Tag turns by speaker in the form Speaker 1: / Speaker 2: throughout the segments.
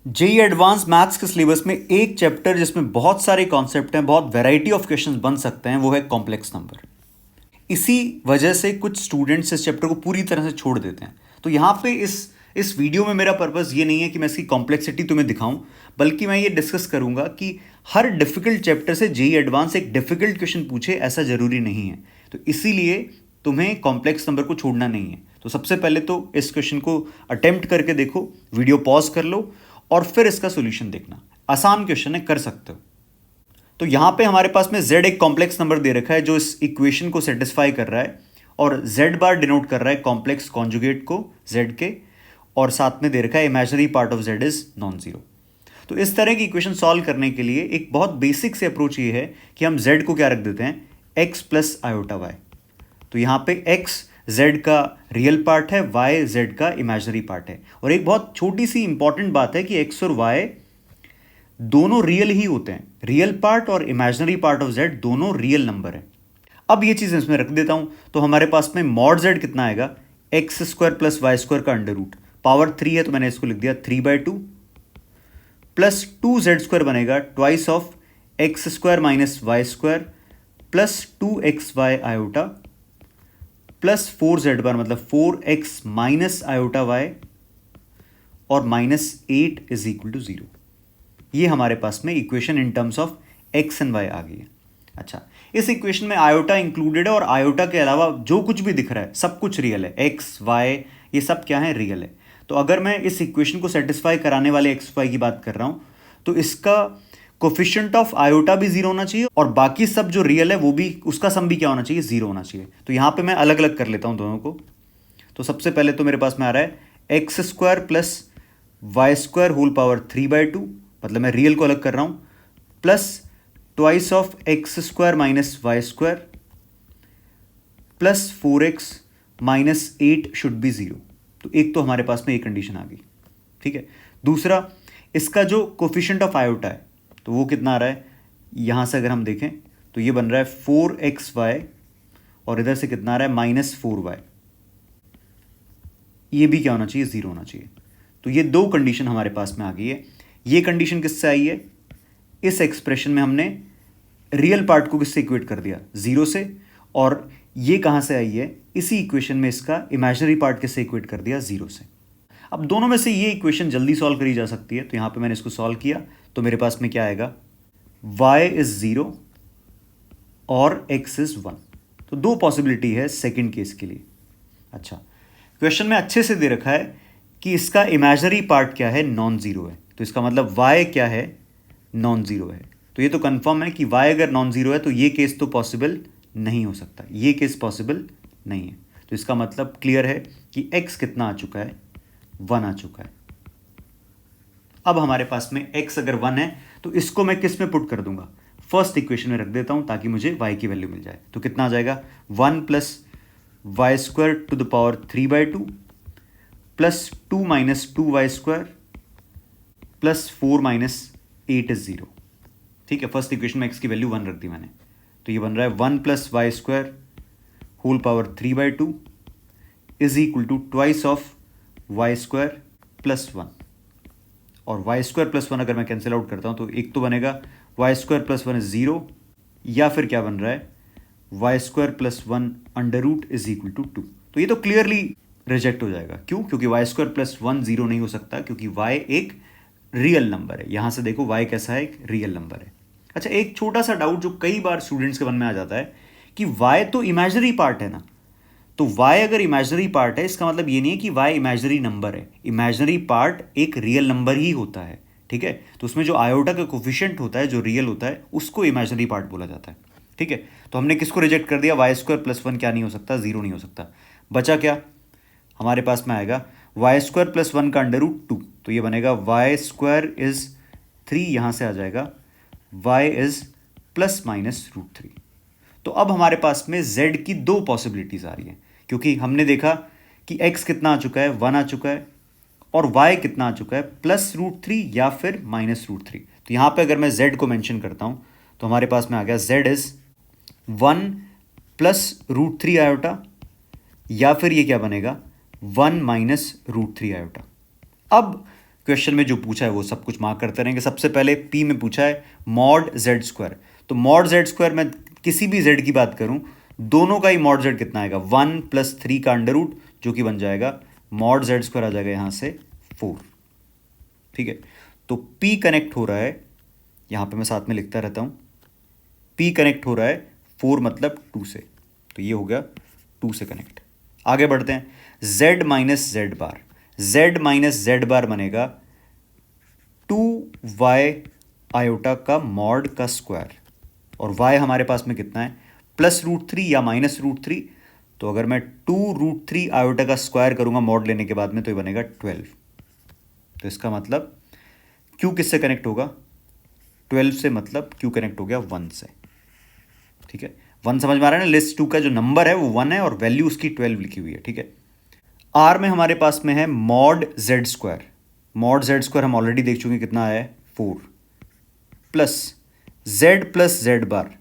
Speaker 1: JEE advance maths के syllabus में एक चैप्टर जिसमें बहुत सारे कॉन्सेप्ट हैं, बहुत वैरायटी ऑफ क्वेश्चंस बन सकते हैं, वो है कॉम्प्लेक्स नंबर। इसी वजह से कुछ स्टूडेंट्स इस चैप्टर को पूरी तरह से छोड़ देते हैं। तो यहाँ पे इस वीडियो में मेरा पर्पस ये नहीं है कि मैं इसकी कॉम्प्लेक्सिटी तुम्हें दिखाऊं, बल्कि मैं ये डिस्कस करूंगा कि हर डिफिकल्ट चैप्टर से जेई एडवांस एक डिफिकल्ट क्वेश्चन पूछे, ऐसा जरूरी नहीं है। तो इसीलिए तुम्हें कॉम्प्लेक्स नंबर को छोड़ना नहीं है। तो सबसे पहले तो इस क्वेश्चन को अटेम्प्ट करके देखो, वीडियो पॉज कर लो और फिर इसका सोल्यूशन देखना। आसान क्वेश्चन है, कर सकते हो। तो यहां पे हमारे पास में z एक कॉम्प्लेक्स नंबर दे रखा है जो इस इक्वेशन को सेटिस्फाई कर रहा है, और z बार डिनोट कर रहा है कॉम्प्लेक्स कॉन्जुगेट को z के, और साथ में दे रखा है imaginary part of z is non zero. तो इस तरह की इक्वेशन सॉल्व करने के लिए एक बहुत बेसिक से अप्रोच ये है कि हम z को क्या रख देते हैं, x प्लस आयोटा y। तो यहां पे x z का रियल पार्ट है, y z का इमेजिनरी पार्ट है। और एक बहुत छोटी सी इंपॉर्टेंट बात है कि x और y दोनों रियल ही होते हैं। रियल पार्ट और इमेजिनरी पार्ट ऑफ z दोनों रियल नंबर है। अब ये चीज़ इसमें रख देता हूं, तो हमारे पास में मॉड z कितना आएगा, x square plus y square का अंडर रूट, पावर 3 है तो मैंने इसको लिख दिया 3/2, प्लस 2z² बनेगा twice of x square minus y square plus 2xy iota plus 4z बार मतलब 4x माइनस आयोटा y और -8 इज इक्वल टू 0। ये हमारे पास में equation in terms of x and y आ गई है। अच्छा, इस इक्वेशन में आयोटा इंक्लूडेड है, और आयोटा के अलावा जो कुछ भी दिख रहा है सब कुछ रियल है। x y ये सब क्या है, रियल है। तो अगर मैं इस इक्वेशन को सेटिस्फाई कराने वाले x y की बात कर रहा हूं, तो इसका कोफिशिएंट ऑफ आयोटा भी जीरो होना चाहिए, और बाकी सब जो रियल है वो भी, उसका सम भी क्या होना चाहिए, जीरो होना चाहिए। तो यहां पे मैं अलग अलग कर लेता हूं दोनों को। तो सबसे पहले तो मेरे पास में आ रहा है x square plus y square whole power 3/2, मतलब मैं रियल को अलग कर रहा हूं, plus twice of x square minus y square plus 4x minus 8 should be 0। तो एक तो हमारे पास में एक कंडीशन आ गई, ठीक है। दूसरा, इसका जो कोफिशिएंट ऑफ आयोटा है तो वो कितना आ रहा है, यहां से अगर हम देखें तो ये बन रहा है 4xy, और इधर से कितना आ रहा है -4y। ये भी क्या होना चाहिए, 0 होना चाहिए। तो ये दो कंडीशन हमारे पास में आ गई है। ये कंडीशन किससे आई है, इस एक्सप्रेशन में हमने रियल पार्ट को किससे इक्वेट कर दिया, 0 से, और ये कहां से आई है, इसी इक्वेशन में इसका इमेजिनरी पार्ट किससे इक्वेट कर दिया, 0 से। अब दोनों में से ये इक्वेशन जल्दी सॉल्व करी जा सकती है, तो यहां पे मैंने इसको सॉल्व किया तो मेरे पास में क्या आएगा, y इज 0 और x इज 1। तो दो पॉसिबिलिटी है सेकंड केस के लिए। अच्छा, क्वेश्चन में अच्छे से दे रखा है कि इसका इमेजिनरी पार्ट क्या है, नॉन जीरो है। तो इसका मतलब y क्या है, नॉन जीरो है। तो ये तो कंफर्म है कि y अगर नॉन जीरो है तो ये केस तो पॉसिबल नहीं हो सकता, ये केस पॉसिबल नहीं है। तो इसका मतलब क्लियर है कि x कितना आ चुका है, 1 आ चुका है। अब हमारे पास में x अगर 1 है तो इसको मैं किस में पुट कर दूंगा, फर्स्ट इक्वेशन में रख देता हूं ताकि मुझे y की वैल्यू मिल जाए। तो कितना आ जाएगा, 1 plus y square to the power 3/2 plus 2 minus 2y स्क्वायर प्लस 4 माइनस 8 इज 0। ठीक है, फर्स्ट इक्वेशन में x की वैल्यू 1 रख दी मैंने। तो ये बन रहा है 1 plus y square whole power 3/2 is equal to twice of y square plus 1। और वाई स्क्वायर प्लस 1 अगर मैं कैंसिल आउट करता हूं तो एक तो बनेगा वाई स्क्वायर प्लस 1 इज 0, या फिर क्या बन रहा है, y square plus 1 under root is equal to 2। तो ये तो क्लियरली रिजेक्ट हो जाएगा। क्यों, क्योंकि वाई स्क्वायर प्लस 1 0 नहीं हो सकता, क्योंकि y एक रियल नंबर है। यहां से देखो y कैसा है, एक रियल नंबर है। अच्छा, एक छोटा सा डाउट जो कई बार स्टूडेंट्स के मन में आ जाता है कि y तो इमेजिनरी पार्ट है ना, तो y अगर इमेजिनरी पार्ट है इसका मतलब ये नहीं है कि y इमेजिनरी नंबर है। इमेजिनरी पार्ट एक रियल नंबर ही होता है, ठीक है। तो उसमें जो आयोटा का कोफिशिएंट होता है, जो रियल होता है, उसको इमेजिनरी पार्ट बोला जाता है, ठीक है। तो हमने किसको रिजेक्ट कर दिया, वाई स्क्वायर प्लस 1 क्या नहीं हो सकता, 0 नहीं हो सकता। बचा क्या, हमारे पास में आएगा वाई स्क्वायर प्लस 1 का अंडर रूट 2। तो ये बनेगा वाई स्क्वायर इज 3, यहां से आ जाएगा y is plus minus root 3। तो अब हमारे पास में z की दो पॉसिबिलिटीज आ रही है, क्योंकि हमने देखा कि x कितना आ चुका है, 1 आ चुका है, और y कितना आ चुका है, प्लस रूट 3 या फिर माइनस रूट 3। तो यहां पे अगर मैं z को मेंशन करता हूं तो हमारे पास में आ गया z is 1 plus root 3 iota, या फिर ये क्या बनेगा, 1 माइनस रूट 3 आयोटा। अब क्वेश्चन में जो पूछा है वो सब कुछ मार्क करते रहेंगे। सबसे पहले पी में पूछा है मॉड जेड स्क्वायर, तो मॉड जेड स्क्वायर में किसी भी जेड की बात करूं, दोनों का ही मॉड जेड कितना आएगा 1+3 का अंडर रूट, जो कि बन जाएगा मॉड जेड स्क्वायर आ जाएगा यहां से 4। ठीक है, तो पी कनेक्ट हो रहा है, यहां पे मैं साथ में लिखता रहता हूं, पी कनेक्ट हो रहा है 4 मतलब 2 से, तो ये हो गया 2 से कनेक्ट। आगे बढ़ते हैं, z माइनस जेड बार, z माइनस जेड बार बनेगा 2y आयोटा का मॉड का स्क्वायर, और y हमारे पास में कितना है +√3 या -√3, तो अगर मैं 2√3 आयोटा का स्क्वायर करूंगा मॉड लेने के बाद में तो ये बनेगा 12। तो इसका मतलब q किससे कनेक्ट होगा 12 से, मतलब q कनेक्ट हो गया 1 से। ठीक है, 1 समझ में आ रहा है ना, लिस्ट 2 का जो नंबर है वो 1 है और वैल्यू उसकी 12 लिखी हुई है। ठीक है, आर में हमारे पास में है mod Z square, mod Z square हम ऑलरेडी देख चुके कितना है 4, प्लस जेड बार,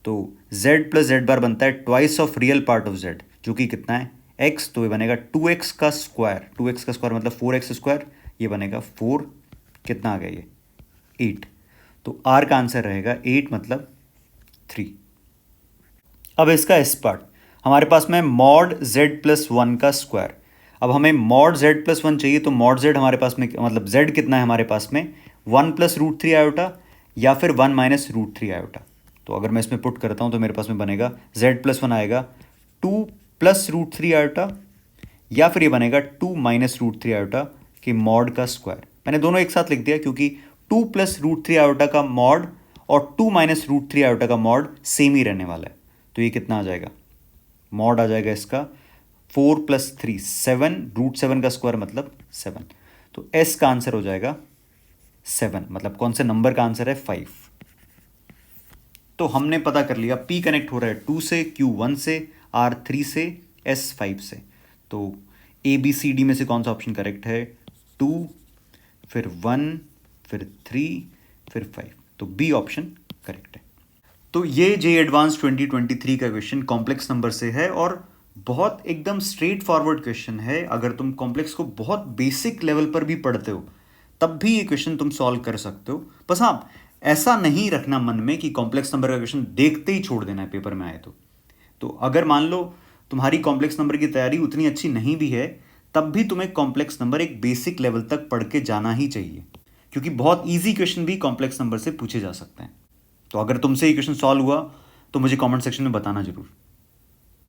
Speaker 1: तो जेड प्लस जेड बार बनता है twice of real part of Z, जो कि कितना है x, तो ये बनेगा 2x का स्क्वायर, 2x का स्क्वायर मतलब 4x स्क्वायर, ये बनेगा 4, कितना आ गया ये 8, तो r का आंसर रहेगा 8 मतलब 3। अब इसका इस पार्ट हमारे पास में मॉड z+1 का स्क्वायर, अब हमें मॉड z+1 चाहिए, तो मॉड z हमारे पास में मतलब z कितना है हमारे पास में 1+√3 आयोटा या फिर 1 -√3 आयोटा। तो अगर मैं इसमें पुट करता हूं तो मेरे पास में बनेगा z+1 आएगा 2+√3 आयोटा या फिर ये बनेगा 2 -√3 आयोटा के मॉड का स्क्वायर। मैंने दोनों एक साथ लिख दिया क्योंकि 2+√3 आयोटा का मॉड और 2 -√3 आयोटा का मॉड सेम ही रहने वाला है। तो ये कितना आ जाएगा, मॉड आ जाएगा इसका 4 + 3 7, √7 का स्क्वायर मतलब 7, तो s का आंसर हो जाएगा 7, मतलब कौन से नंबर का आंसर है 5। तो हमने पता कर लिया p कनेक्ट हो रहा है 2 से, q 1 से, r 3 से, s 5 से, तो a b c d में से कौन सा ऑप्शन करेक्ट है 2, फिर 1, फिर 3, फिर 5, तो b ऑप्शन करेक्ट है। तो ये जे एडवांस 2023 का क्वेश्चन कॉम्प्लेक्स नंबर से है और बहुत एकदम स्ट्रेट फॉरवर्ड क्वेश्चन है। अगर तुम कॉम्प्लेक्स को बहुत बेसिक लेवल पर भी पढ़ते हो तब भी ये क्वेश्चन तुम सॉल्व कर सकते हो। बस हाँ, ऐसा नहीं रखना मन में कि कॉम्प्लेक्स नंबर का क्वेश्चन देखते ही छोड़ देना है पेपर में आए तो अगर मान लो तुम्हारी कॉम्प्लेक्स नंबर की तैयारी उतनी अच्छी नहीं भी है तब भी तुम्हें कॉम्प्लेक्स नंबर एक बेसिक लेवल तक पढ़ के जाना ही चाहिए, क्योंकि बहुत ईजी क्वेश्चन भी कॉम्प्लेक्स नंबर से पूछे जा सकते हैं। तो अगर तुमसे ये क्वेश्चन सॉल्व हुआ तो मुझे कमेंट सेक्शन में बताना जरूर।